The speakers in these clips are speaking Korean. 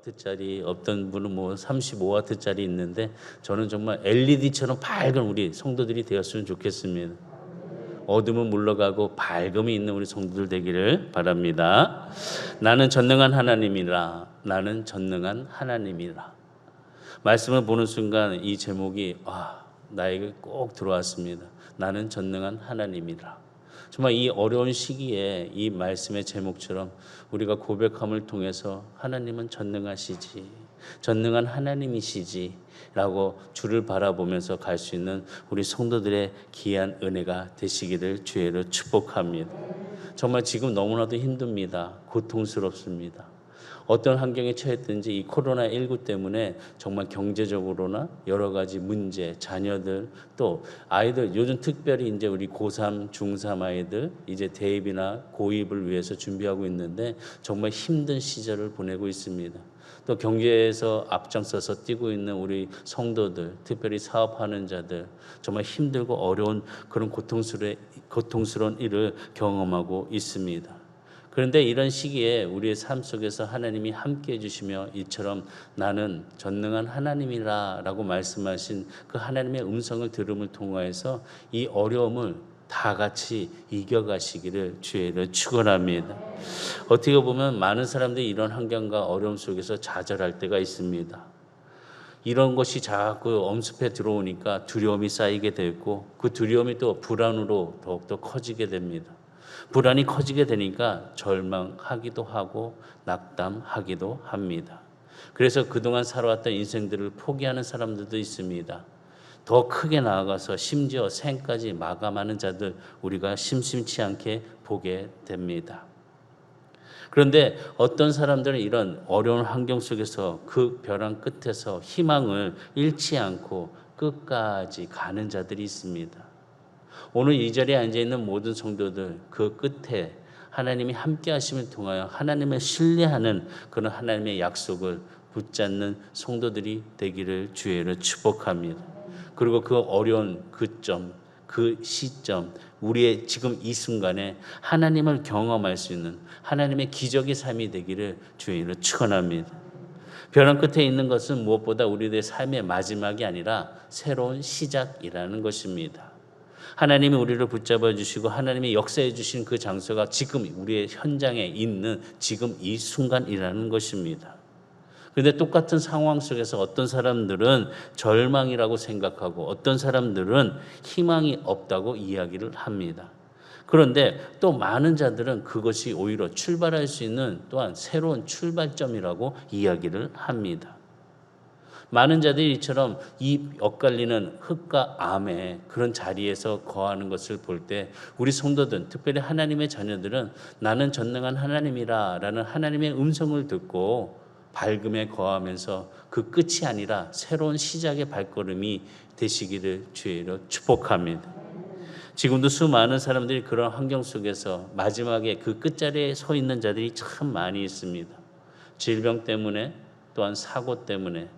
와트짜리, 어떤 분은 뭐 35와트짜리 있는데 저는 정말 LED처럼 밝은 우리 성도들이 되었으면 좋겠습니다. 어둠은 물러가고 밝음이 있는 우리 성도들 되기를 바랍니다. 나는 전능한 하나님이라. 나는 전능한 하나님이라. 말씀을 보는 순간 이 제목이 나에게 꼭 들어왔습니다. 나는 전능한 하나님이라. 정말 이 어려운 시기에 이 말씀의 제목처럼 우리가 고백함을 통해서 하나님은 전능하시지, 전능한 하나님이시지 라고 주를 바라보면서 갈 수 있는 우리 성도들의 귀한 은혜가 되시기를 주의로 축복합니다. 정말 지금 너무나도 힘듭니다. 고통스럽습니다. 어떤 환경에 처했든지 이 코로나19 때문에 정말 경제적으로나 여러 가지 문제, 자녀들 또 아이들, 요즘 특별히 이제 우리 고3, 중3 아이들 이제 대입이나 고입을 위해서 준비하고 있는데 정말 힘든 시절을 보내고 있습니다. 또 경제에서 앞장서서 뛰고 있는 우리 성도들, 특별히 사업하는 자들 정말 힘들고 어려운 그런 고통스러운 일을 경험하고 있습니다. 그런데 이런 시기에 우리의 삶 속에서 하나님이 함께해 주시며 이처럼 나는 전능한 하나님이라 라고 말씀하신 그 하나님의 음성을 들음을 통하여서 이 어려움을 다 같이 이겨가시기를 주의를 축원합니다. 어떻게 보면 많은 사람들이 이런 환경과 어려움 속에서 좌절할 때가 있습니다. 이런 것이 자꾸 엄습해 들어오니까 두려움이 쌓이게 되고 그 두려움이 또 불안으로 더욱더 커지게 됩니다. 불안이 커지게 되니까 절망하기도 하고 낙담하기도 합니다. 그래서 그동안 살아왔던 인생들을 포기하는 사람들도 있습니다. 더 크게 나아가서 심지어 생까지 마감하는 자들 우리가 심심치 않게 보게 됩니다. 그런데 어떤 사람들은 이런 어려운 환경 속에서 그 벼랑 끝에서 희망을 잃지 않고 끝까지 가는 자들이 있습니다. 오늘 이 자리에 앉아있는 모든 성도들 그 끝에 하나님이 함께 하심을 통하여 하나님을 신뢰하는 그런 하나님의 약속을 붙잡는 성도들이 되기를 주의로 축복합니다. 그리고 그 어려운 그 시점 우리의 지금 이 순간에 하나님을 경험할 수 있는 하나님의 기적의 삶이 되기를 주의로 축원합니다. 벼랑 끝에 있는 것은 무엇보다 우리들의 삶의 마지막이 아니라 새로운 시작이라는 것입니다. 하나님이 우리를 붙잡아 주시고 하나님이 역사해 주신 그 장소가 지금 우리의 현장에 있는 지금 이 순간이라는 것입니다. 그런데 똑같은 상황 속에서 어떤 사람들은 절망이라고 생각하고 어떤 사람들은 희망이 없다고 이야기를 합니다. 그런데 또 많은 자들은 그것이 오히려 출발할 수 있는 또한 새로운 출발점이라고 이야기를 합니다. 많은 자들이 이처럼 이 엇갈리는 흙과 암의 그런 자리에서 거하는 것을 볼 때 우리 성도들, 특별히 하나님의 자녀들은 나는 전능한 하나님이라 라는 하나님의 음성을 듣고 밝음에 거하면서 그 끝이 아니라 새로운 시작의 발걸음이 되시기를 주의로 축복합니다. 지금도 수많은 사람들이 그런 환경 속에서 마지막에 그 끝자리에 서 있는 자들이 참 많이 있습니다. 질병 때문에 또한 사고 때문에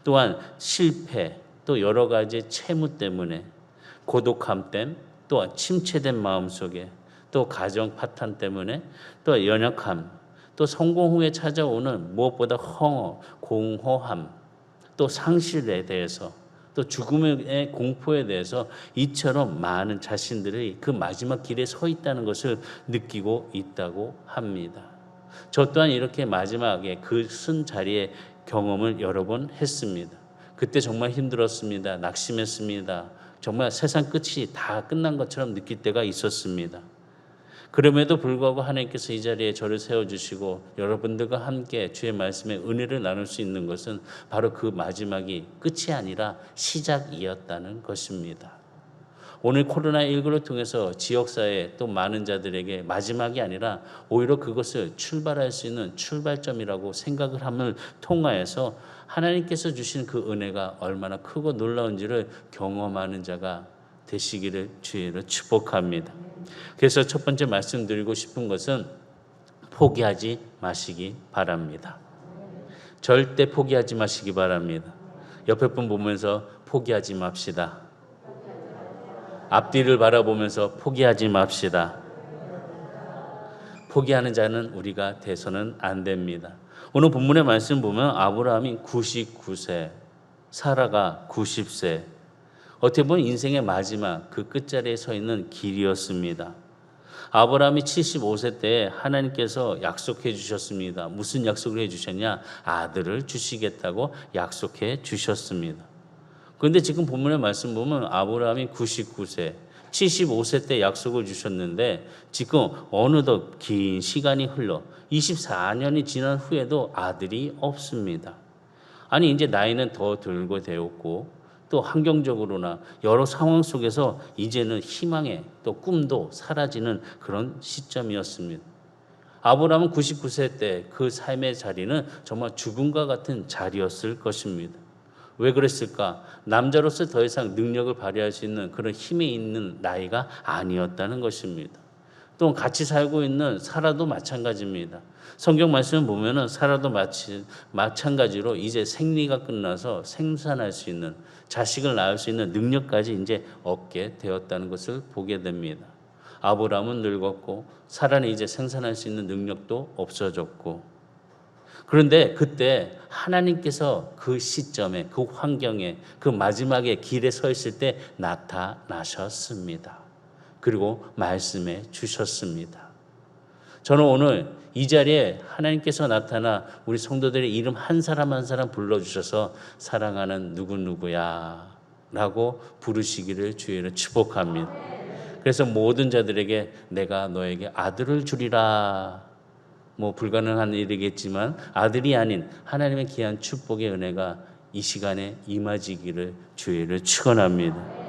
또한 실패, 또 여러 가지 채무 때문에 고독함 때문에 또 침체된 마음 속에 또 가정 파탄 때문에 또 연약함, 또 성공 후에 찾아오는 무엇보다 허, 공허함, 또 상실에 대해서 또 죽음의 공포에 대해서 이처럼 많은 자신들이 그 마지막 길에 서 있다는 것을 느끼고 있다고 합니다. 저 또한 이렇게 마지막에 그 쓴 자리에 경험을 여러 번 했습니다. 그때 정말 힘들었습니다. 낙심했습니다. 정말 세상 끝이 다 끝난 것처럼 느낄 때가 있었습니다. 그럼에도 불구하고 하나님께서 이 자리에 저를 세워주시고 여러분들과 함께 주의 말씀에 은혜를 나눌 수 있는 것은 바로 그 마지막이 끝이 아니라 시작이었다는 것입니다. 오늘 코로나19를 통해서 지역사회 또 많은 자들에게 마지막이 아니라 오히려 그것을 출발할 수 있는 출발점이라고 생각을 함을 통하여서 하나님께서 주신 그 은혜가 얼마나 크고 놀라운지를 경험하는 자가 되시기를 주의로 축복합니다. 그래서 첫 번째 말씀드리고 싶은 것은 포기하지 마시기 바랍니다. 절대 포기하지 마시기 바랍니다. 옆에 분 보면서 포기하지 맙시다. 앞뒤를 바라보면서 포기하지 맙시다. 포기하는 자는 우리가 돼서는 안 됩니다. 오늘 본문의 말씀 보면 아브라함이 99세, 사라가 90세, 어떻게 보면 인생의 마지막 그 끝자리에 서 있는 길이었습니다. 아브라함이 75세 때 하나님께서 약속해 주셨습니다. 무슨 약속을 해 주셨냐? 아들을 주시겠다고 약속해 주셨습니다. 그런데 지금 본문의 말씀 보면 아브라함이 99세, 75세 때 약속을 주셨는데 지금 어느덧 긴 시간이 흘러 24년이 지난 후에도 아들이 없습니다. 아니 이제 나이는 더 들고 되었고 또 환경적으로나 여러 상황 속에서 이제는 희망의 또 꿈도 사라지는 그런 시점이었습니다. 아브라함은 99세 때 그 삶의 자리는 정말 죽음과 같은 자리였을 것입니다. 왜 그랬을까? 남자로서 더 이상 능력을 발휘할 수 있는 그런 힘이 있는 나이가 아니었다는 것입니다. 또 같이 살고 있는 사라도 마찬가지입니다. 성경 말씀을 보면은 사라도 마찬가지로 이제 생리가 끝나서 생산할 수 있는 자식을 낳을 수 있는 능력까지 이제 얻게 되었다는 것을 보게 됩니다. 아브라함은 늙었고 사라는 이제 생산할 수 있는 능력도 없어졌고 그런데 그때 하나님께서 그 시점에 그 환경에 그 마지막에 길에 서 있을 때 나타나셨습니다. 그리고 말씀해 주셨습니다. 저는 오늘 이 자리에 하나님께서 나타나 우리 성도들의 이름 한 사람 한 사람 불러주셔서 사랑하는 누구누구야 라고 부르시기를 주의를 축복합니다. 그래서 모든 자들에게 내가 너에게 아들을 주리라. 불가능한 일이겠지만 아들이 아닌 하나님의 귀한 축복의 은혜가 이 시간에 임하지기를 주의를 축원합니다.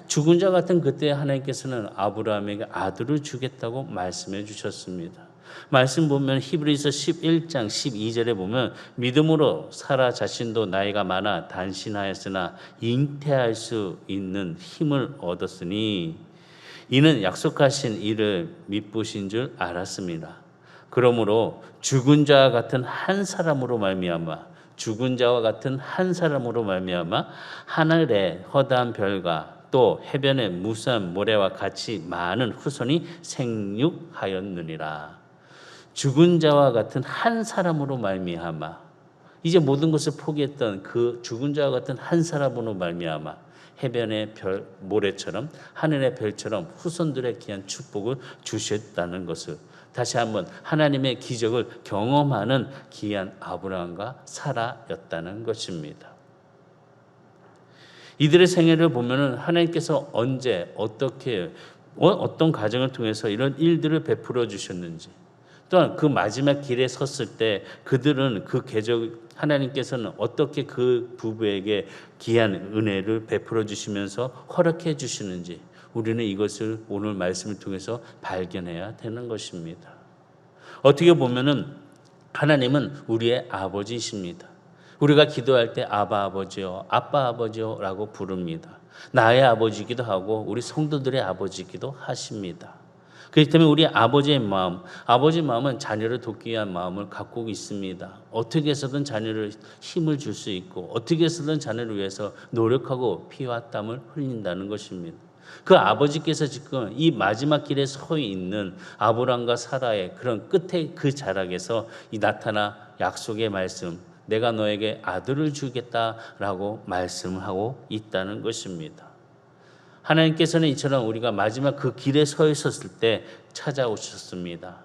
죽은 자 같은 그때 하나님께서는 아브라함에게 아들을 주겠다고 말씀해 주셨습니다. 말씀 보면 히브리서 11장 12절에 보면 믿음으로 사라 자신도 나이가 많아 단신하였으나 잉태할 수 있는 힘을 얻었으니 이는 약속하신 이를 믿으신 줄 알았습니다. 그러므로 죽은 자와 같은 한 사람으로 말미암아 죽은 자와 같은 한 사람으로 말미암아 하늘의 허다한 별과 또 해변의 무수한 모래와 같이 많은 후손이 생육하였느니라. 죽은 자와 같은 한 사람으로 말미암아 이제 모든 것을 포기했던 그 죽은 자와 같은 한 사람으로 말미암아 해변의 별 모래처럼 하늘의 별처럼 후손들의 귀한 축복을 주셨다는 것을 다시 한번 하나님의 기적을 경험하는 귀한 아브라함과 사라였다는 것입니다. 이들의 생애를 보면은 하나님께서 언제 어떻게 어떤 과정을 통해서 이런 일들을 베풀어 주셨는지 또한 그 마지막 길에 섰을 때 그들은 그 하나님께서는 어떻게 그 부부에게 귀한 은혜를 베풀어 주시면서 허락해 주시는지 우리는 이것을 오늘 말씀을 통해서 발견해야 되는 것입니다. 어떻게 보면은 하나님은 우리의 아버지이십니다. 우리가 기도할 때 아바 아버지요, 아빠 아버지요 라고 부릅니다. 나의 아버지이기도 하고 우리 성도들의 아버지이기도 하십니다. 그렇기 때문에 우리 아버지의 마음은 자녀를 돕기 위한 마음을 갖고 있습니다. 어떻게 해서든 자녀를 힘을 줄 수 있고 어떻게 해서든 자녀를 위해서 노력하고 피와 땀을 흘린다는 것입니다. 그 아버지께서 지금 이 마지막 길에 서 있는 아브람과 사라의 그런 끝에 그 자락에서 이 나타나 약속의 말씀, 내가 너에게 아들을 주겠다라고 말씀하고 있다는 것입니다. 하나님께서는 이처럼 우리가 마지막 그 길에 서 있었을 때 찾아오셨습니다.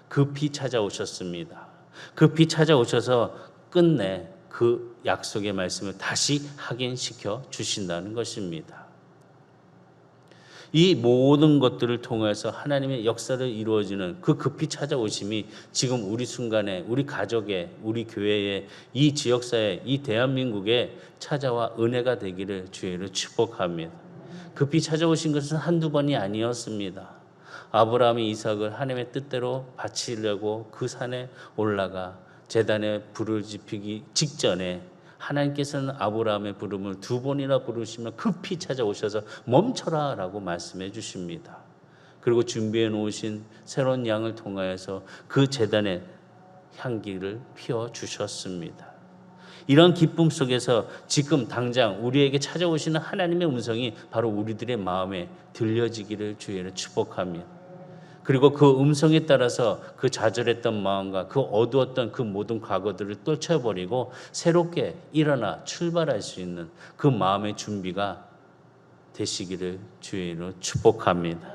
급히 찾아오셨습니다. 급히 찾아오셔서 끝내 그 약속의 말씀을 다시 확인시켜 주신다는 것입니다. 이 모든 것들을 통해서 하나님의 역사를 이루어지는 그 급히 찾아오심이 지금 우리 순간에 우리 가족에 우리 교회에 이 지역사회 이 대한민국에 찾아와 은혜가 되기를 주의를 축복합니다. 급히 찾아오신 것은 한두 번이 아니었습니다. 아브라함이 이삭을 하나님의 뜻대로 바치려고 그 산에 올라가 제단에 불을 지피기 직전에 하나님께서는 아브라함의 부름을 두 번이나 부르시며 급히 찾아오셔서 멈춰라 라고 말씀해 주십니다. 그리고 준비해 놓으신 새로운 양을 통하여서 그 제단에 향기를 피워 주셨습니다. 이런 기쁨 속에서 지금 당장 우리에게 찾아오시는 하나님의 음성이 바로 우리들의 마음에 들려지기를 주의를 축복합니다. 그리고 그 음성에 따라서 그 좌절했던 마음과 그 어두웠던 그 모든 과거들을 떨쳐버리고 새롭게 일어나 출발할 수 있는 그 마음의 준비가 되시기를 주의 이름으로 축복합니다.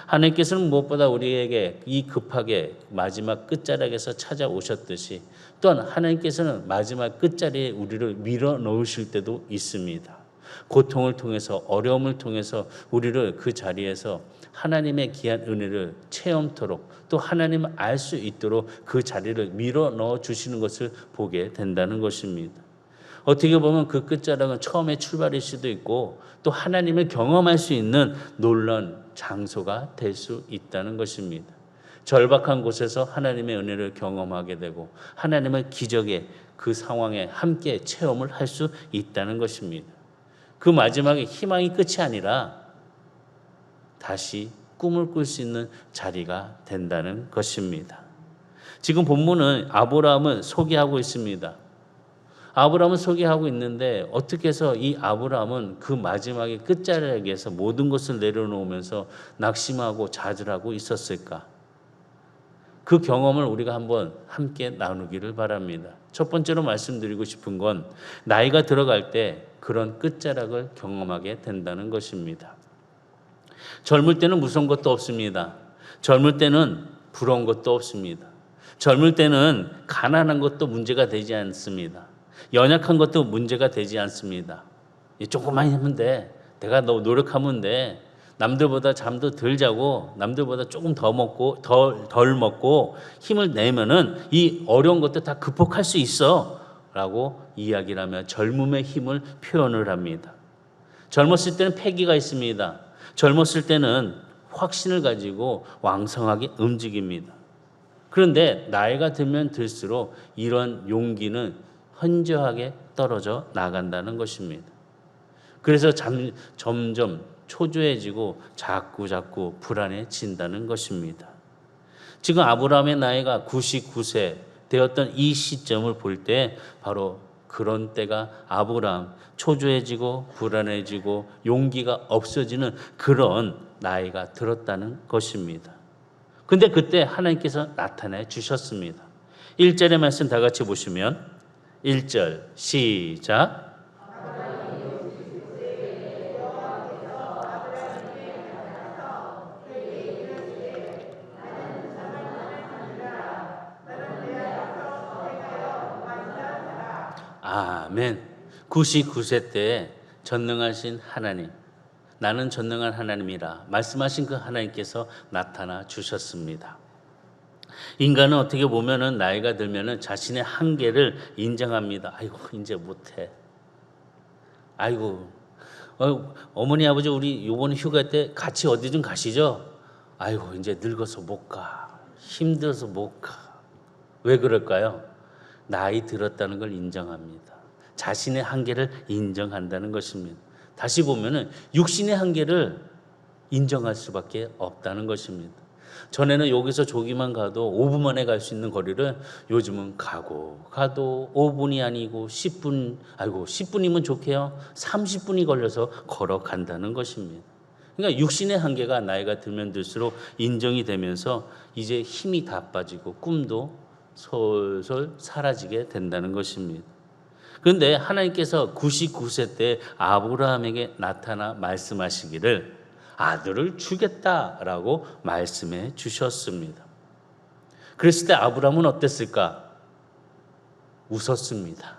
하나님께서는 무엇보다 우리에게 이 급하게 마지막 끝자락에서 찾아오셨듯이 또한 하나님께서는 마지막 끝자리에 우리를 밀어 넣으실 때도 있습니다. 고통을 통해서 어려움을 통해서 우리를 그 자리에서 하나님의 귀한 은혜를 체험토록 또 하나님을 알 수 있도록 그 자리를 밀어 넣어 주시는 것을 보게 된다는 것입니다. 어떻게 보면 그 끝자락은 처음에 출발일 수도 있고 또 하나님을 경험할 수 있는 놀라운 장소가 될 수 있다는 것입니다. 절박한 곳에서 하나님의 은혜를 경험하게 되고 하나님의 기적의 그 상황에 함께 체험을 할 수 있다는 것입니다. 그 마지막에 희망이 끝이 아니라 다시 꿈을 꿀 수 있는 자리가 된다는 것입니다. 지금 본문은 아브라함을 소개하고 있습니다. 아브라함을 소개하고 있는데 어떻게 해서 이 아브라함은 그 마지막에 끝자락에서 모든 것을 내려놓으면서 낙심하고 좌절하고 있었을까? 그 경험을 우리가 한번 함께 나누기를 바랍니다. 첫 번째로 말씀드리고 싶은 건 나이가 들어갈 때 그런 끝자락을 경험하게 된다는 것입니다. 젊을 때는 무서운 것도 없습니다. 젊을 때는 부러운 것도 없습니다. 젊을 때는 가난한 것도 문제가 되지 않습니다. 연약한 것도 문제가 되지 않습니다. 조금만 하면 돼. 내가 너 노력하면 돼. 남들보다 잠도 덜 자고 남들보다 조금 더 먹고 덜 먹고 힘을 내면은 이 어려운 것도 다 극복할 수 있어 라고 이야기를 하며 젊음의 힘을 표현을 합니다. 젊었을 때는 패기가 있습니다. 젊었을 때는 확신을 가지고 왕성하게 움직입니다. 그런데 나이가 들면 들수록 이런 용기는 현저하게 떨어져 나간다는 것입니다. 그래서 점점 초조해지고 자꾸 불안해진다는 것입니다. 지금 아브라함의 나이가 99세 되었던 이 시점을 볼 때 바로 그런 때가 아브라함 초조해지고 불안해지고 용기가 없어지는 그런 나이가 들었다는 것입니다. 근데 그때 하나님께서 나타내 주셨습니다. 1절의 말씀 다 같이 보시면 1절 시작. 아멘. 99세 때 전능하신 하나님, 나는 전능한 하나님이라 말씀하신 그 하나님께서 나타나 주셨습니다. 인간은 어떻게 보면은 나이가 들면은 자신의 한계를 인정합니다. 아이고 이제 못해. 아이고 어머니 아버지 우리 이번 휴가 때 같이 어디 좀 가시죠. 아이고 이제 늙어서 못 가. 힘들어서 못 가. 왜 그럴까요? 나이 들었다는 걸 인정합니다. 자신의 한계를 인정한다는 것입니다. 다시 보면은 육신의 한계를 인정할 수밖에 없다는 것입니다. 전에는 여기서 조기만 가도 5분 만에 갈 수 있는 거리를 요즘은 가도 5분이 아니고 10분, 10분이면 좋게요. 30분이 걸려서 걸어간다는 것입니다. 그러니까 육신의 한계가 나이가 들면 들수록 인정이 되면서 이제 힘이 다 빠지고 꿈도 솔솔 사라지게 된다는 것입니다. 그런데 하나님께서 99세 때 아브라함에게 나타나 말씀하시기를 아들을 주겠다라고 말씀해 주셨습니다. 그랬을 때 아브라함은 어땠을까? 웃었습니다.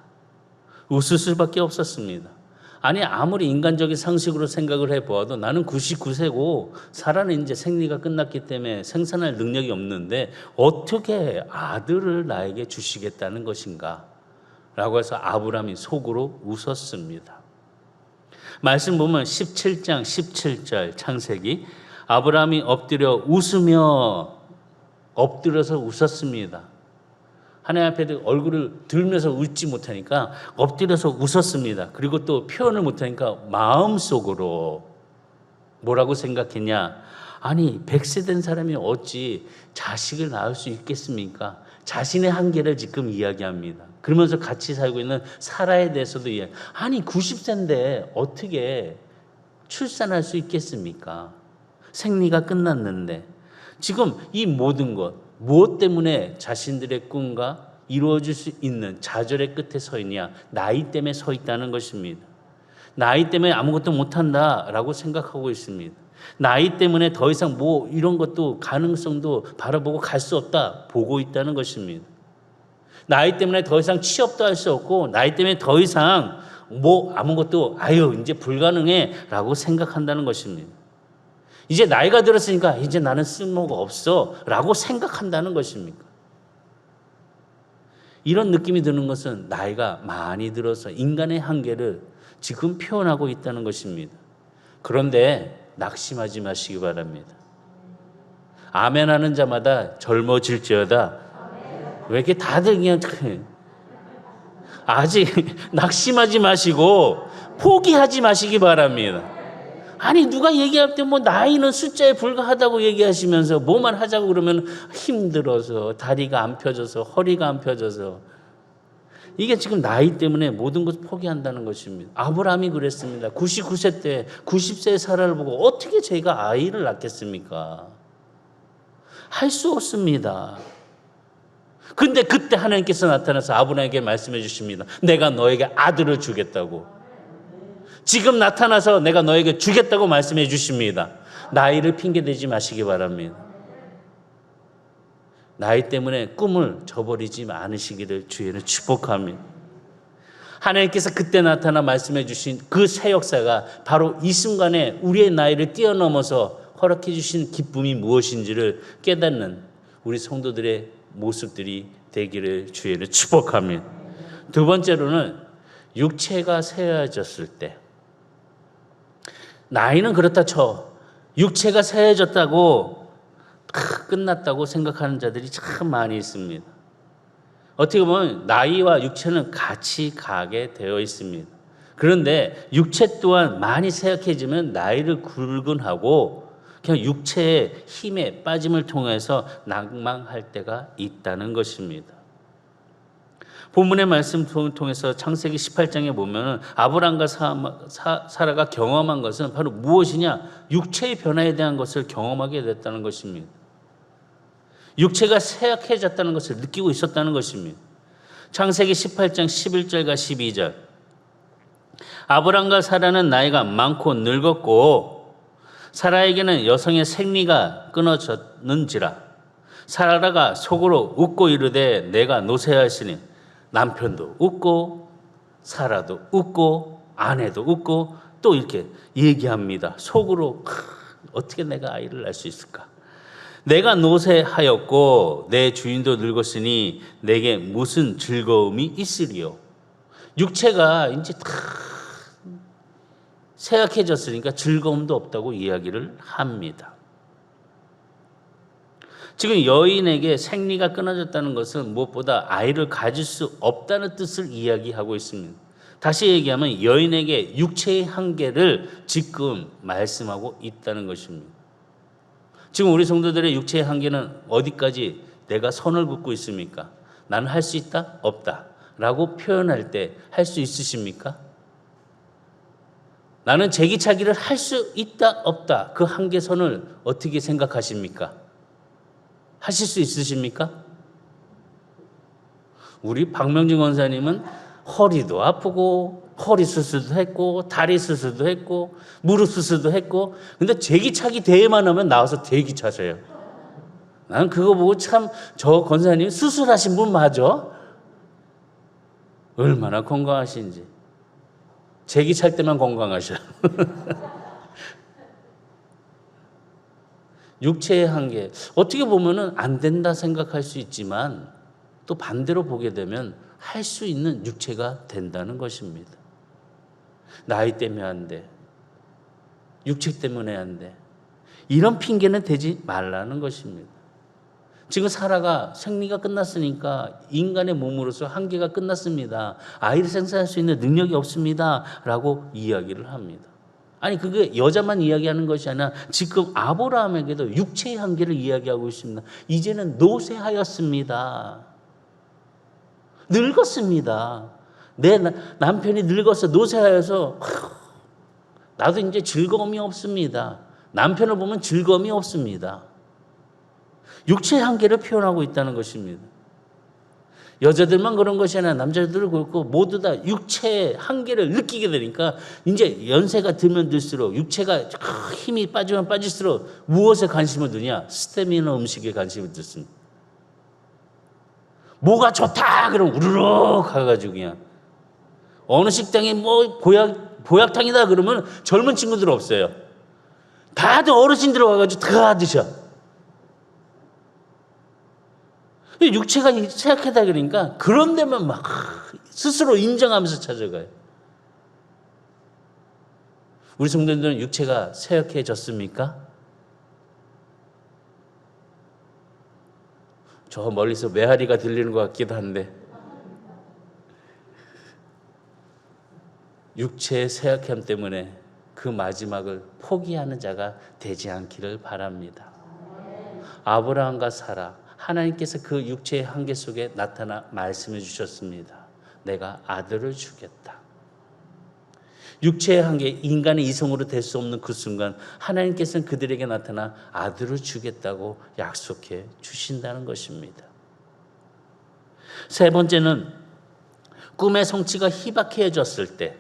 웃을 수밖에 없었습니다. 아니 아무리 인간적인 상식으로 생각을 해보아도 나는 99세고 살아는 이제 생리가 끝났기 때문에 생산할 능력이 없는데 어떻게 아들을 나에게 주시겠다는 것인가? 라고 해서 아브라함이 속으로 웃었습니다. 말씀 보면 17장 17절 창세기 아브라함이 엎드려서 웃었습니다. 하나님 앞에 얼굴을 들면서 웃지 못하니까 엎드려서 웃었습니다. 그리고 또 표현을 못하니까 마음속으로 뭐라고 생각했냐? 아니 100세 된 사람이 어찌 자식을 낳을 수 있겠습니까? 자신의 한계를 지금 이야기합니다. 그러면서 같이 살고 있는 사라에 대해서도 이야기. 아니 90세인데 어떻게 출산할 수 있겠습니까? 생리가 끝났는데 지금 이 모든 것, 무엇 때문에 자신들의 꿈과 이루어질 수 있는 좌절의 끝에 서 있냐? 나이 때문에 서 있다는 것입니다. 나이 때문에 아무것도 못한다라고 생각하고 있습니다. 나이 때문에 더 이상 뭐 이런 것도 가능성도 바라보고 갈 수 없다 보고 있다는 것입니다. 나이 때문에 더 이상 취업도 할 수 없고 나이 때문에 더 이상 뭐 아무것도 이제 불가능해라고 생각한다는 것입니다. 이제 나이가 들었으니까 이제 나는 쓸모가 없어라고 생각한다는 것입니까? 이런 느낌이 드는 것은 나이가 많이 들어서 인간의 한계를 지금 표현하고 있다는 것입니다. 그런데 낙심하지 마시기 바랍니다. 아멘 하는 자마다 젊어질지어다. 왜 이렇게 다들 그냥 아직 낙심하지 마시고 포기하지 마시기 바랍니다. 아니 누가 얘기할 때 뭐 나이는 숫자에 불과하다고 얘기하시면서 뭐만 하자고 그러면 힘들어서 다리가 안 펴져서 허리가 안 펴져서 이게 지금 나이 때문에 모든 것을 포기한다는 것입니다. 아브라함이 그랬습니다. 99세 때 90세의 사라를 보고 어떻게 제가 아이를 낳겠습니까? 할 수 없습니다. 근데 그때 하나님께서 나타나서 아브라함에게 말씀해 주십니다. 내가 너에게 아들을 주겠다고. 지금 나타나서 내가 너에게 주겠다고 말씀해 주십니다. 나이를 핑계대지 마시기 바랍니다. 나이 때문에 꿈을 저버리지 않으시기를 주의는 축복합니다. 하나님께서 그때 나타나 말씀해 주신 그 새 역사가 바로 이 순간에 우리의 나이를 뛰어넘어서 허락해 주신 기쁨이 무엇인지를 깨닫는 우리 성도들의 모습들이 되기를 주의를 축복합니다. 두 번째로는 육체가 새해졌을 때, 나이는 그렇다 쳐 육체가 새해졌다고 끝났다고 생각하는 자들이 참 많이 있습니다. 어떻게 보면 나이와 육체는 같이 가게 되어 있습니다. 그런데 육체 또한 많이 쇠약해지면 나이를 굴근하고 그냥 육체의 힘에 빠짐을 통해서 낭망할 때가 있다는 것입니다. 본문의 말씀 통해서 창세기 18장에 보면 아브람과 사라가 경험한 것은 바로 무엇이냐? 육체의 변화에 대한 것을 경험하게 됐다는 것입니다. 육체가 쇠약해졌다는 것을 느끼고 있었다는 것입니다. 창세기 18장 11절과 12절. 아브람과 사라는 나이가 많고 늙었고 사라에게는 여성의 생리가 끊어졌는지라. 사라가 속으로 웃고 이르되 내가 노쇠하시니. 남편도 웃고 사라도 웃고 아내도 웃고 또 이렇게 얘기합니다. 속으로 어떻게 내가 아이를 낳을 수 있을까? 내가 노쇠하였고 내 주인도 늙었으니 내게 무슨 즐거움이 있으리요? 육체가 이제 다 쇠약해졌으니까 즐거움도 없다고 이야기를 합니다. 지금 여인에게 생리가 끊어졌다는 것은 무엇보다 아이를 가질 수 없다는 뜻을 이야기하고 있습니다. 다시 얘기하면 여인에게 육체의 한계를 지금 말씀하고 있다는 것입니다. 지금 우리 성도들의 육체의 한계는 어디까지 내가 선을 긋고 있습니까? 나는 할 수 있다? 없다 라고 표현할 때 할 수 있으십니까? 나는 제기차기를 할 수 있다? 없다 그 한계선을 어떻게 생각하십니까? 하실 수 있으십니까? 우리 박명진 권사님은 허리도 아프고 허리 수술도 했고 다리 수술도 했고 무릎 수술도 했고 근데 제기차기 대회만 하면 나와서 대기 차세요. 나는 그거 보고 참 저 권사님 수술하신 분 맞아? 얼마나 건강하신지. 제기 찰 때만 건강하셔. 육체의 한계, 어떻게 보면은 안 된다 생각할 수 있지만 또 반대로 보게 되면 할 수 있는 육체가 된다는 것입니다. 나이 때문에 안 돼. 육체 때문에 안 돼. 이런 핑계는 대지 말라는 것입니다. 지금 사라가 생리가 끝났으니까 인간의 몸으로서 한계가 끝났습니다. 아이를 생산할 수 있는 능력이 없습니다. 라고 이야기를 합니다. 아니 그게 여자만 이야기하는 것이 아니라 지금 아브라함에게도 육체의 한계를 이야기하고 있습니다. 이제는 노쇠하였습니다. 늙었습니다. 내 남편이 늙어서 노쇠하여서 나도 이제 즐거움이 없습니다. 남편을 보면 즐거움이 없습니다. 육체의 한계를 표현하고 있다는 것입니다. 여자들만 그런 것이 아니라 남자들도 그렇고 모두 다 육체의 한계를 느끼게 되니까 이제 연세가 들면 들수록 육체가 힘이 빠지면 빠질수록 무엇에 관심을 두냐? 스테미너 음식에 관심을 두습니다. 뭐가 좋다 그러면 우르르 가가지고 그냥 어느 식당에 뭐 보약탕이다 그러면 젊은 친구들 없어요. 다들 어르신들 와가지고 다 드셔. 육체가 쇠약하다 그러니까 그런 데만 막 스스로 인정하면서 찾아가요. 우리 성도들은 육체가 쇠약해졌습니까? 저 멀리서 메아리가 들리는 것 같기도 한데 육체의 쇠약함 때문에 그 마지막을 포기하는 자가 되지 않기를 바랍니다. 아브라함과 사라, 하나님께서 그 육체의 한계 속에 나타나 말씀해 주셨습니다. 내가 아들을 주겠다. 육체의 한계, 인간의 이성으로 될 수 없는 그 순간 하나님께서는 그들에게 나타나 아들을 주겠다고 약속해 주신다는 것입니다. 세 번째는 꿈의 성취가 희박해졌을 때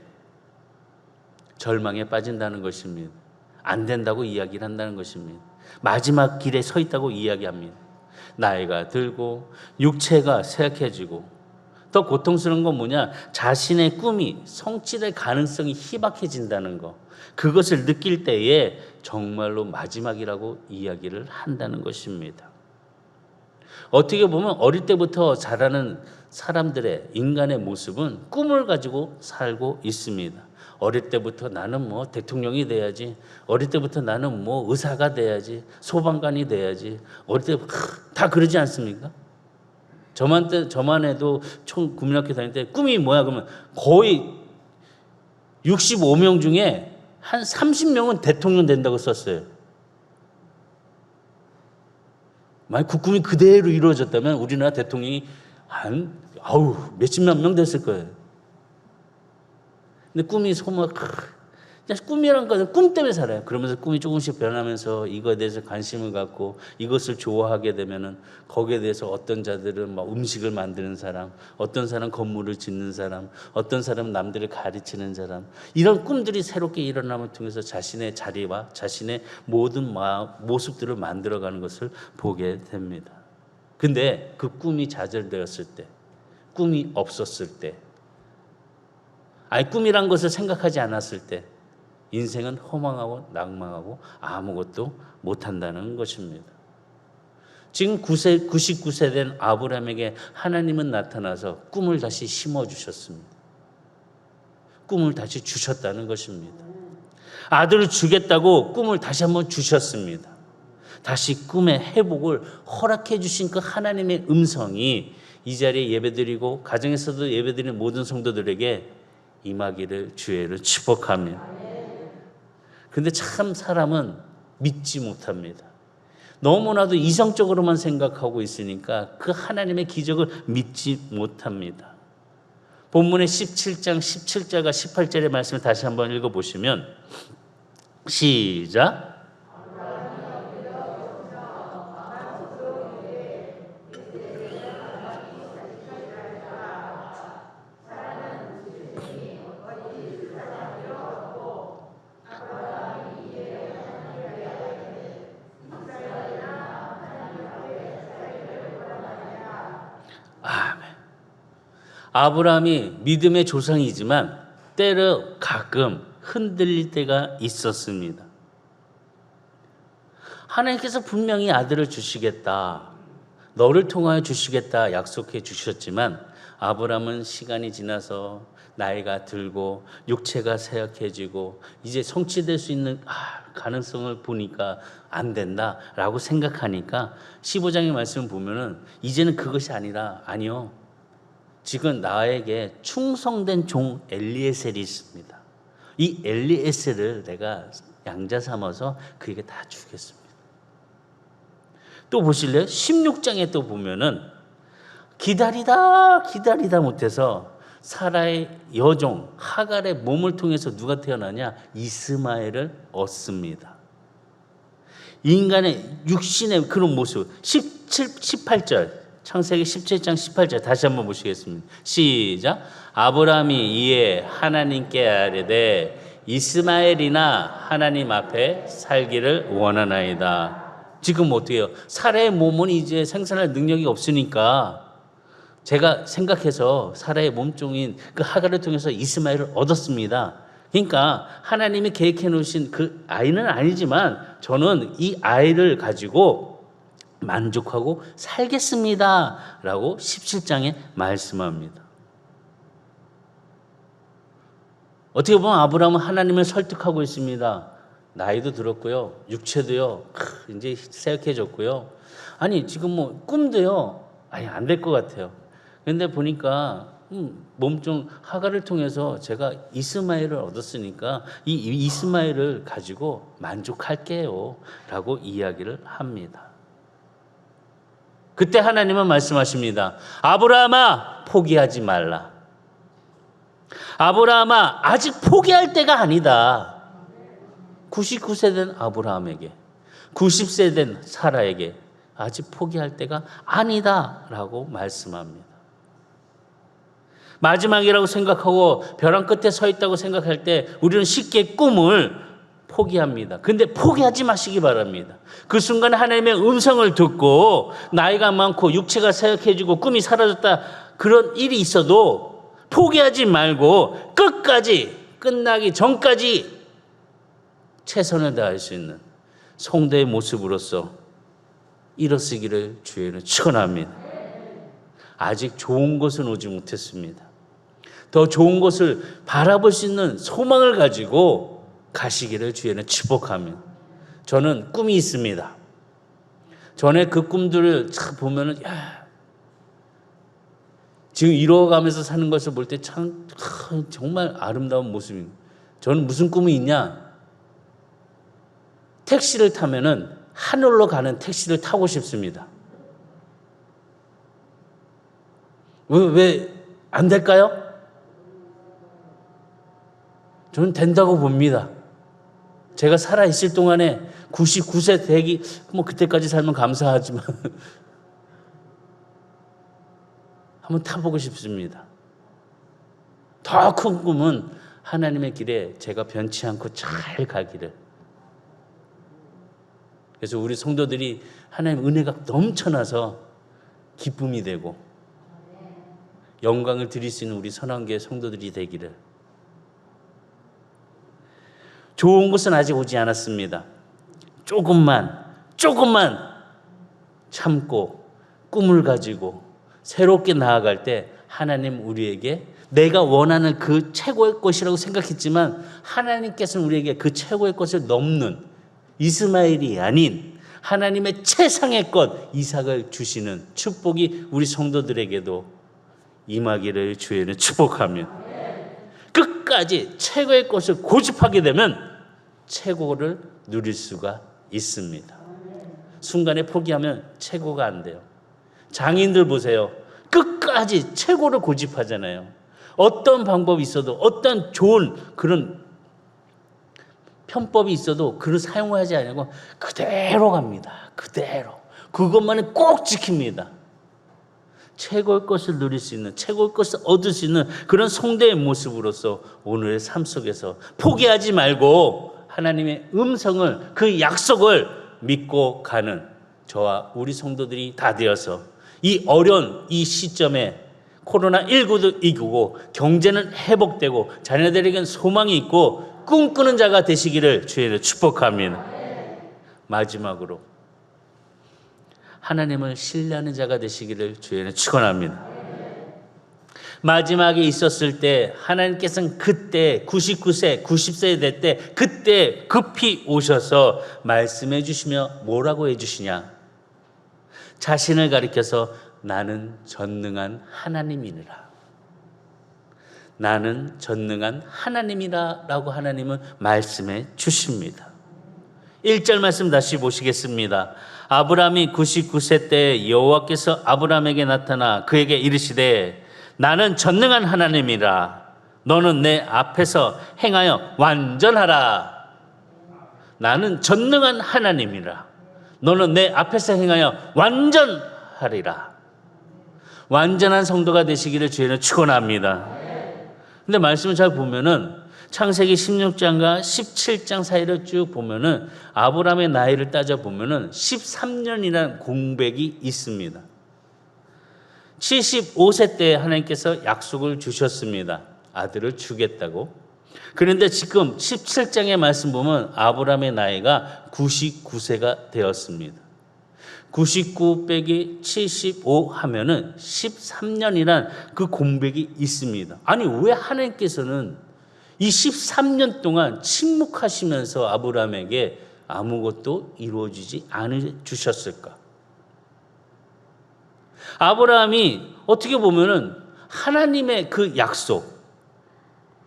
절망에 빠진다는 것입니다. 안 된다고 이야기를 한다는 것입니다. 마지막 길에 서 있다고 이야기합니다. 나이가 들고 육체가 쇠약해지고 더 고통스러운 건 뭐냐? 자신의 꿈이 성취될 가능성이 희박해진다는 거. 그것을 느낄 때에 정말로 마지막이라고 이야기를 한다는 것입니다. 어떻게 보면 어릴 때부터 자라는 사람들의 인간의 모습은 꿈을 가지고 살고 있습니다. 어릴 때부터 나는 뭐 대통령이 돼야지. 어릴 때부터 나는 뭐 의사가 돼야지. 소방관이 돼야지. 어릴 때 다 그러지 않습니까? 저만 해도 국민학교 다닐 때 꿈이 뭐야 그러면 거의 65명 중에 한 30명은 대통령 된다고 썼어요. 만약 그 꿈이 그대로 이루어졌다면 우리나라 대통령이 몇십만 명 됐을 거예요. 근데 꿈이 꿈이란 것은 꿈 때문에 살아요. 그러면서 꿈이 조금씩 변하면서 이거에 대해서 관심을 갖고 이것을 좋아하게 되면은 거기에 대해서 어떤 자들은 막 음식을 만드는 사람, 어떤 사람 건물을 짓는 사람, 어떤 사람은 남들을 가르치는 사람, 이런 꿈들이 새롭게 일어남을 통해서 자신의 자리와 자신의 모든 모습들을 만들어가는 것을 보게 됩니다. 근데 그 꿈이 좌절되었을 때, 꿈이 없었을 때, 꿈이란 것을 생각하지 않았을 때 인생은 허망하고 낭망하고 아무것도 못한다는 것입니다. 지금 99세 된 아브라함에게 하나님은 나타나서 꿈을 다시 심어주셨습니다. 꿈을 다시 주셨다는 것입니다. 아들을 주겠다고 꿈을 다시 한번 주셨습니다. 다시 꿈의 회복을 허락해 주신 그 하나님의 음성이 이 자리에 예배드리고 가정에서도 예배드리는 모든 성도들에게 임하기를 주의를 축복합니다. 근데 참 사람은 믿지 못합니다. 너무나도 이성적으로만 생각하고 있으니까 그 하나님의 기적을 믿지 못합니다. 본문의 17장 17절과 18절의 말씀을 다시 한번 읽어보시면 시작. 아브라함이 믿음의 조상이지만 때로 가끔 흔들릴 때가 있었습니다. 하나님께서 분명히 아들을 주시겠다, 너를 통하여 주시겠다 약속해 주셨지만 아브라함은 시간이 지나서 나이가 들고 육체가 쇠약해지고 이제 성취될 수 있는 가능성을 보니까 안 된다라고 생각하니까 15장의 말씀을 보면은 이제는 그것이 아니요. 지금 나에게 충성된 종 엘리에셀이 있습니다. 이 엘리에셀을 내가 양자 삼아서 그에게 다 주겠습니다. 또 보실래요? 16장에 또 보면은 기다리다 못해서 사라의 여종 하갈의 몸을 통해서 누가 태어나냐? 이스마엘을 얻습니다. 인간의 육신의 그런 모습. 18절 창세기 17장 18절 다시 한번 보시겠습니다. 시작. 아브라함이 이에 하나님께 아뢰되 이스마엘이나 하나님 앞에 살기를 원하나이다. 지금 어떻게 해요? 사라의 몸은 이제 생산할 능력이 없으니까 제가 생각해서 사라의 몸종인 그 하갈을 통해서 이스마엘을 얻었습니다. 그러니까 하나님이 계획해 놓으신 그 아이는 아니지만 저는 이 아이를 가지고 만족하고 살겠습니다 라고 17장에 말씀합니다. 어떻게 보면 아브라함은 하나님을 설득하고 있습니다. 나이도 들었고요, 육체도요 이제 세약해졌고요, 아니 지금 뭐 꿈도요 아니 안 될 것 같아요. 그런데 보니까 몸종 하갈을 통해서 제가 이스마엘을 얻었으니까 이 이스마엘을 가지고 만족할게요 라고 이야기를 합니다. 그때 하나님은 말씀하십니다. 아브라함아 포기하지 말라. 아브라함아 아직 포기할 때가 아니다. 99세 된 아브라함에게, 90세 된 사라에게 아직 포기할 때가 아니다 라고 말씀합니다. 마지막이라고 생각하고 벼랑 끝에 서 있다고 생각할 때 우리는 쉽게 꿈을 포기합니다. 근데 포기하지 마시기 바랍니다. 그 순간에 하나님의 음성을 듣고 나이가 많고 육체가 쇠약해지고 꿈이 사라졌다 그런 일이 있어도 포기하지 말고 끝까지 끝나기 전까지 최선을 다할 수 있는 성도의 모습으로서 일어서기를 주에는 축원합니다. 아직 좋은 것은 오지 못했습니다. 더 좋은 것을 바라볼 수 있는 소망을 가지고 가시기를 주에는 축복합니다. 저는 꿈이 있습니다. 전에 그 꿈들을 참 보면은 지금 이뤄가면서 사는 것을 볼 때 참 정말 아름다운 모습입니다. 저는 무슨 꿈이 있냐? 택시를 타면은 하늘로 가는 택시를 타고 싶습니다. 왜 안 될까요? 저는 된다고 봅니다. 제가 살아있을 동안에 99세 되기, 뭐 그때까지 살면 감사하지만 한번 타보고 싶습니다. 더 큰 꿈은 하나님의 길에 제가 변치 않고 잘 가기를. 그래서 우리 성도들이 하나님 은혜가 넘쳐나서 기쁨이 되고 영광을 드릴 수 있는 우리 선한교회 성도들이 되기를. 좋은 것은 아직 오지 않았습니다. 조금만 참고 꿈을 가지고 새롭게 나아갈 때 하나님 우리에게 내가 원하는 그 최고의 것이라고 생각했지만 하나님께서는 우리에게 그 최고의 것을 넘는 이스마엘이 아닌 하나님의 최상의 것 이삭을 주시는 축복이 우리 성도들에게도 임하기를 주에는 축복하며 끝까지 최고의 것을 고집하게 되면 최고를 누릴 수가 있습니다. 순간에 포기하면 최고가 안 돼요. 장인들 보세요. 끝까지 최고를 고집하잖아요. 어떤 방법이 있어도 어떤 좋은 그런 편법이 있어도 그걸 사용하지 않고 그대로 갑니다. 그대로. 그것만을 꼭 지킵니다. 최고의 것을 누릴 수 있는, 최고의 것을 얻을 수 있는 그런 성도의 모습으로서 오늘의 삶 속에서 포기하지 말고 하나님의 음성을, 그 약속을 믿고 가는 저와 우리 성도들이 다 되어서 이 어려운 이 시점에 코로나19도 이기고 경제는 회복되고 자녀들에게는 소망이 있고 꿈꾸는 자가 되시기를 주의 축복합니다. 마지막으로 하나님을 신뢰하는 자가 되시기를 주의 축원합니다. 마지막에 있었을 때 하나님께서는 그때 99세, 90세 될 때 그때 급히 오셔서 말씀해 주시며 뭐라고 해 주시냐? 자신을 가리켜서 나는 전능한 하나님이니라. 나는 전능한 하나님이라 라고 하나님은 말씀해 주십니다. 1절 말씀 다시 보시겠습니다. 아브라함이 99세 때 여호와께서 아브라함에게 나타나 그에게 이르시되 나는 전능한 하나님이라. 너는 내 앞에서 행하여 완전하라. 나는 전능한 하나님이라. 너는 내 앞에서 행하여 완전하리라. 완전한 성도가 되시기를 주의는 축원합니다. 근데 말씀을 잘 보면은 창세기 16장과 17장 사이를 쭉 보면은 아브라함의 나이를 따져 보면은 13년이라는 공백이 있습니다. 75세 때 하나님께서 약속을 주셨습니다. 아들을 주겠다고. 그런데 지금 17장의 말씀 보면 아브라함의 나이가 99세가 되었습니다. 99 빼기 75 하면은 13년이란 그 공백이 있습니다. 아니, 왜 하나님께서는 이 13년 동안 침묵하시면서 아브라함에게 아무것도 이루어지지 않으셨을까? 아브라함이 어떻게 보면은 하나님의 그 약속,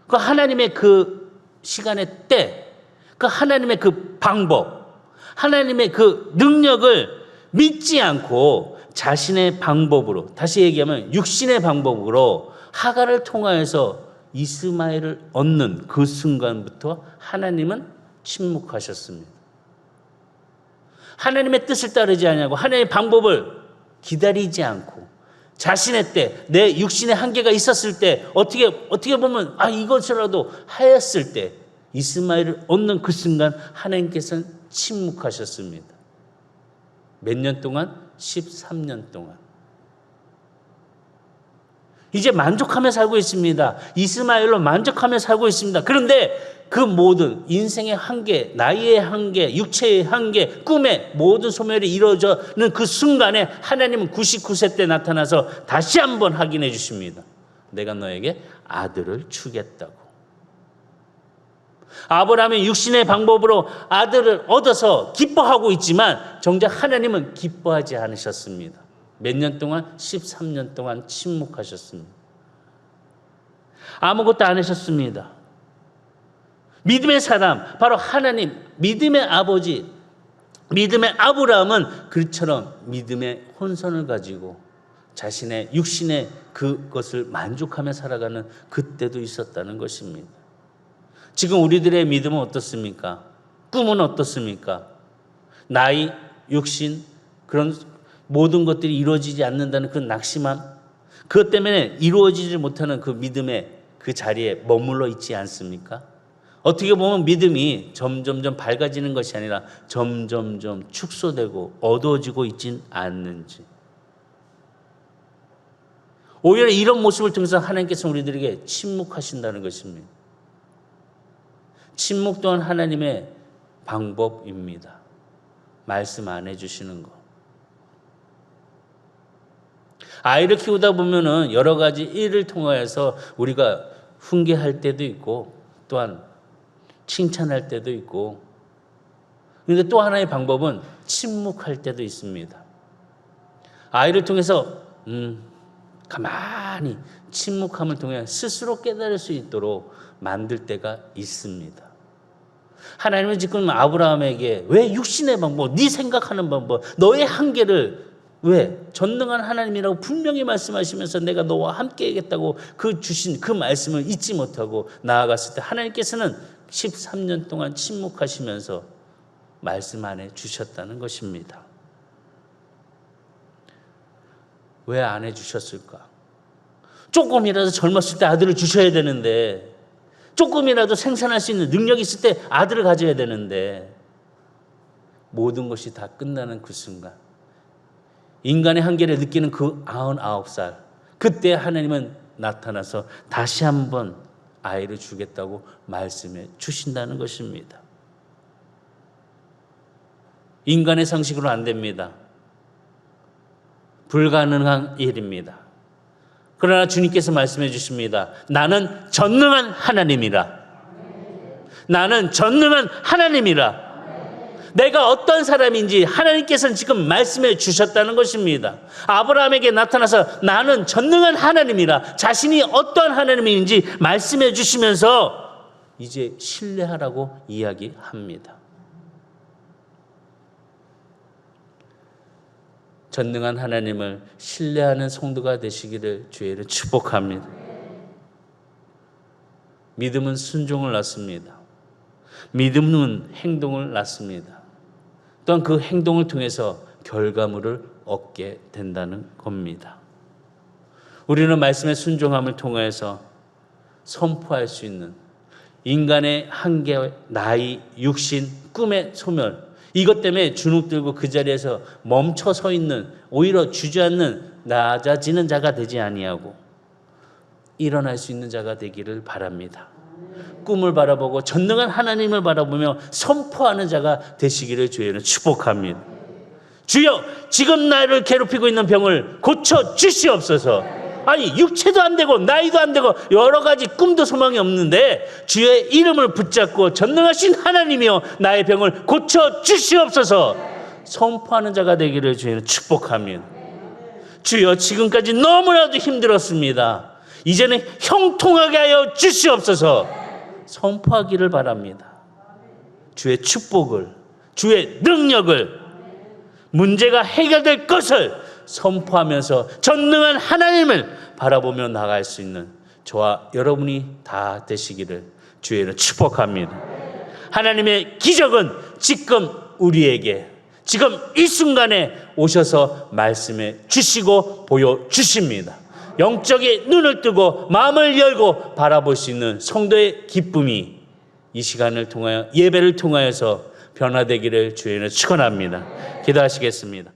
그 하나님의 그 시간의 때, 그 하나님의 그 방법, 하나님의 그 능력을 믿지 않고 자신의 방법으로, 다시 얘기하면 육신의 방법으로 하갈을 통하여서 이스마엘을 얻는 그 순간부터 하나님은 침묵하셨습니다. 하나님의 뜻을 따르지 않냐고, 하나님의 방법을 기다리지 않고 자신의 때, 내 육신의 한계가 있었을 때, 어떻게 보면 이것이라도 하였을 때 이스마엘을 얻는 그 순간 하나님께서는 침묵하셨습니다. 몇 년 동안? 13년 동안. 이제 만족하며 살고 있습니다. 이스마엘로 만족하며 살고 있습니다. 그런데 그 모든 인생의 한계, 나이의 한계, 육체의 한계, 꿈의 모든 소멸이 이루어지는 그 순간에 하나님은 99세 때 나타나서 다시 한번 확인해 주십니다. 내가 너에게 아들을 주겠다고. 아브라함이 육신의 방법으로 아들을 얻어서 기뻐하고 있지만 정작 하나님은 기뻐하지 않으셨습니다. 몇 년 동안? 13년 동안 침묵하셨습니다. 아무것도 안 하셨습니다. 믿음의 사람, 바로 하나님, 믿음의 아버지, 믿음의 아브라함은 그처럼 믿음의 혼선을 가지고 자신의 육신의 그것을 만족하며 살아가는 그때도 있었다는 것입니다. 지금 우리들의 믿음은 어떻습니까? 꿈은 어떻습니까? 나이, 육신, 그런 모든 것들이 이루어지지 않는다는 그 낙심함, 그것 때문에 이루어지지 못하는 그 믿음의 그 자리에 머물러 있지 않습니까? 어떻게 보면 믿음이 점점점 밝아지는 것이 아니라 점점점 축소되고 어두워지고 있진 않는지. 오히려 이런 모습을 통해서 하나님께서 우리들에게 침묵하신다는 것입니다. 침묵 또한 하나님의 방법입니다. 말씀 안 해주시는 것. 아이를 키우다 보면은 여러 가지 일을 통하여서 우리가 훈계할 때도 있고 또한 칭찬할 때도 있고, 그런데 또 하나의 방법은 침묵할 때도 있습니다. 아이를 통해서 가만히 침묵함을 통해 스스로 깨달을 수 있도록 만들 때가 있습니다. 하나님은 지금 아브라함에게 왜 육신의 방법, 네 생각하는 방법, 너의 한계를 왜 전능한 하나님이라고 분명히 말씀하시면서 내가 너와 함께 하겠다고 그 주신 그 말씀을 잊지 못하고 나아갔을 때 하나님께서는 13년 동안 침묵하시면서 말씀 안 해주셨다는 것입니다. 왜 안 해주셨을까? 조금이라도 젊었을 때 아들을 주셔야 되는데, 조금이라도 생산할 수 있는 능력이 있을 때 아들을 가져야 되는데, 모든 것이 다 끝나는 그 순간, 인간의 한계를 느끼는 그 99살, 그때 하나님은 나타나서 다시 한번 아이를 주겠다고 말씀해 주신다는 것입니다. 인간의 상식으로 안 됩니다. 불가능한 일입니다. 그러나 주님께서 말씀해 주십니다. 나는 전능한 하나님이라. 나는 전능한 하나님이라. 내가 어떤 사람인지 하나님께서는 지금 말씀해 주셨다는 것입니다. 아브라함에게 나타나서 나는 전능한 하나님이라, 자신이 어떤 하나님인지 말씀해 주시면서 이제 신뢰하라고 이야기합니다. 전능한 하나님을 신뢰하는 성도가 되시기를 주의를 축복합니다. 믿음은 순종을 낳습니다. 믿음은 행동을 낳습니다. 또한 그 행동을 통해서 결과물을 얻게 된다는 겁니다. 우리는 말씀의 순종함을 통해서 선포할 수 있는 인간의 한계, 나이, 육신, 꿈의 소멸, 이것 때문에 주눅 들고 그 자리에서 멈춰 서 있는, 오히려 주저앉는 낮아지는 자가 되지 아니하고 일어날 수 있는 자가 되기를 바랍니다. 꿈을 바라보고 전능한 하나님을 바라보며 선포하는 자가 되시기를 주의는 축복합니다. 주여, 지금 나를 괴롭히고 있는 병을 고쳐 주시옵소서. 아니, 육체도 안 되고 나이도 안 되고 여러 가지 꿈도 소망이 없는데 주의 이름을 붙잡고 전능하신 하나님이여 나의 병을 고쳐 주시옵소서 선포하는 자가 되기를 주의는 축복합니다. 주여, 지금까지 너무나도 힘들었습니다. 이제는 형통하게 하여 주시옵소서 선포하기를 바랍니다. 주의 축복을, 주의 능력을, 문제가 해결될 것을 선포하면서 전능한 하나님을 바라보며 나갈 수 있는 저와 여러분이 다 되시기를 주의는 축복합니다. 하나님의 기적은 지금 우리에게 지금 이 순간에 오셔서 말씀해 주시고 보여주십니다. 영적인 눈을 뜨고 마음을 열고 바라볼 수 있는 성도의 기쁨이 이 시간을 통하여 예배를 통하여서 변화되기를 주의는 축원합니다. 기도하시겠습니다.